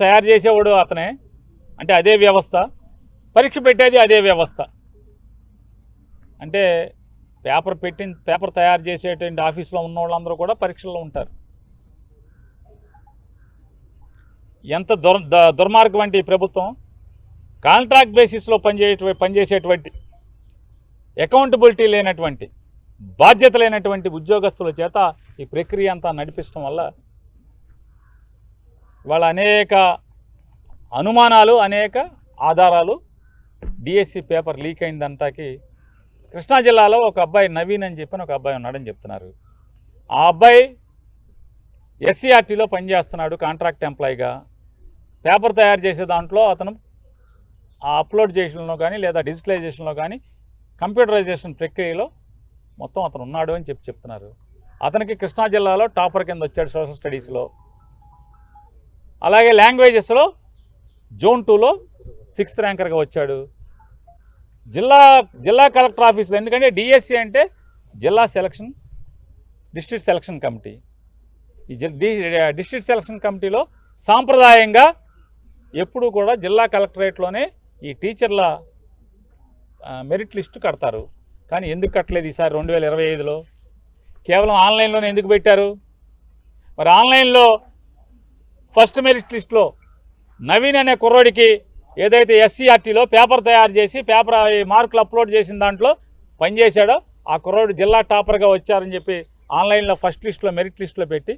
తయారు చేసేవాడు అతనే, అంటే అదే వ్యవస్థ, పరీక్ష పెట్టేది అదే వ్యవస్థ. అంటే పేపర్ తయారు చేసేటువంటి ఆఫీసులో ఉన్న వాళ్ళందరూ కూడా పరీక్షల్లో ఉంటారు. ఎంత దుర్మార్గం అంటే ఈ ప్రభుత్వం కాంట్రాక్ట్ బేసిస్లో పనిచేసేటువంటి అకౌంటబిలిటీ లేనటువంటి, బాధ్యత లేనటువంటి ఉద్యోగస్తుల చేత ఈ ప్రక్రియ అంతా నడిపించడం వల్ల వాళ్ళ అనేక అనుమానాలు, అనేక ఆధారాలు డిఎస్సి పేపర్ లీక్ అయిందంటాకి కృష్ణా జిల్లాలో ఒక అబ్బాయి నవీన్ అని చెప్పని ఒక అబ్బాయి ఉన్నాడని చెప్తున్నారు. ఆ అబ్బాయి ఎస్సీఆర్టీలో పనిచేస్తున్నాడు కాంట్రాక్ట్ ఎంప్లాయీగా. పేపర్ తయారు చేసే దాంట్లో అతను ఆ అప్లోడ్ చేయడంలో కానీ లేదా డిజిటలైజేషన్లో కానీ కంప్యూటరైజేషన్ ప్రక్రియలో మొత్తం అతను ఉన్నాడు అని చెప్తున్నారు. అతనికి కృష్ణా జిల్లాలో టాపర్ కింద వచ్చాడు సోషల్ స్టడీస్లో. అలాగే లాంగ్వేజెస్లో జోన్ 2లో 6th ర్యాంకర్గా వచ్చాడు. జిల్లా కలెక్టర్ ఆఫీసులో, ఎందుకంటే డిఎస్సి అంటే డిస్ట్రిక్ట్ సెలక్షన్ కమిటీ. ఈ డిస్ట్రిక్ట్ సెలక్షన్ కమిటీలో సాంప్రదాయంగా ఎప్పుడూ కూడా జిల్లా కలెక్టరేట్లోనే ఈ టీచర్ల మెరిట్ లిస్టు కడతారు. కానీ ఎందుకు కట్టలేదు ఈసారి 2025లో? కేవలం ఆన్లైన్లోనే ఎందుకు పెట్టారు? మరి ఆన్లైన్లో ఫస్ట్ మెరిట్ లిస్టులో నవీన్ అనే కుర్రోడికి ఏదైతే ఎస్సీఆర్టీలో పేపర్ తయారు చేసి మార్కులు అప్లోడ్ చేసిన దాంట్లో పనిచేశాడో ఆ కుర్రోడు జిల్లా టాపర్గా వచ్చారని చెప్పి ఆన్లైన్లో ఫస్ట్ లిస్టులో మెరిట్ లిస్టులో పెట్టి,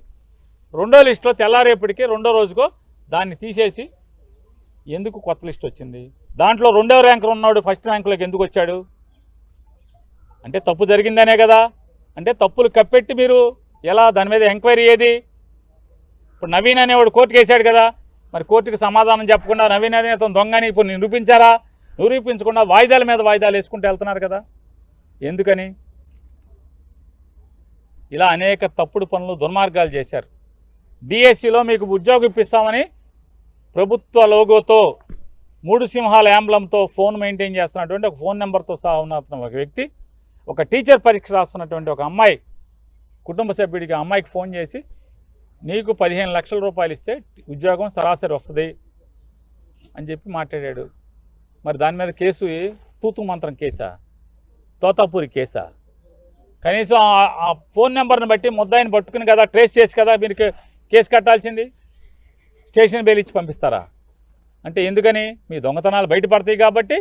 రెండో లిస్టులో తెల్లారేపటికి రెండో రోజుకో దాన్ని తీసేసి ఎందుకు కొత్త లిస్ట్ వచ్చింది? దాంట్లో 2వ ర్యాంకర్ ఉన్నాడు ఫస్ట్ ర్యాంకులోకి ఎందుకు వచ్చాడు? అంటే తప్పు జరిగిందనే కదా. అంటే తప్పులు కప్పెట్టి మీరు ఎలా దాని మీద ఎంక్వైరీ ఏది? ఇప్పుడు నవీన్ అనేవాడు కోర్టుకు వేసాడు కదా, మరి కోర్టుకు సమాధానం చెప్పకుండా నవీన్ అనే అతను దొంగని ఇప్పుడు నిరూపించారా? నిరూపించకుండా వాయిదాల మీద వాయిదాలు వేసుకుంటూ వెళ్తున్నారు కదా. ఎందుకని? ఇలా అనేక తప్పుడు పనులు, దుర్మార్గాలు చేశారు. డిఎస్సిలో మీకు ఉద్యోగం ఇప్పిస్తామని ప్రభుత్వ లోగోతో 3 సింహాల యాంబ్లంతో ఫోన్ మెయింటైన్ చేస్తున్నటువంటి ఒక ఫోన్ నెంబర్తో సహా ఉన్న ఒక వ్యక్తి, ఒక టీచర్ పరీక్ష రాస్తున్నటువంటి ఒక అమ్మాయి కుటుంబ సభ్యుడికి అమ్మాయికి ఫోన్ చేసి నీకు 15 లక్షల రూపాయలు ఇస్తే ఉద్యోగం సరాసరి వస్తుంది అని చెప్పి మాట్లాడాడు. మరి దాని మీద కేసు తూతు మంత్రం కేసా, తోతాపూరి కేసా? కనీసం ఆ ఫోన్ నెంబర్ని బట్టి ముద్దాయిని పట్టుకుని కదా ట్రేస్ చేసి కదా మీరు కేసు కట్టాల్సింది. స్టేషన్ బెయిల్ ఇచ్చి పంపిస్తారా? అంటే ఎందుకని? మీ దొంగతనాలు బయటపడతాయి కాబట్టి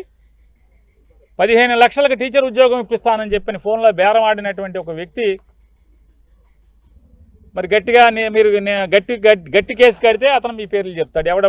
15 లక్షలకు టీచర్ ఉద్యోగం ఇప్పిస్తానని చెప్పని ఫోన్లో బేరం ఆడినటువంటి ఒక వ్యక్తి మరి గట్టిగా మీరు గట్టి కేసు కడితే అతను మీ పేర్లు చెప్తాడు. ఎవడ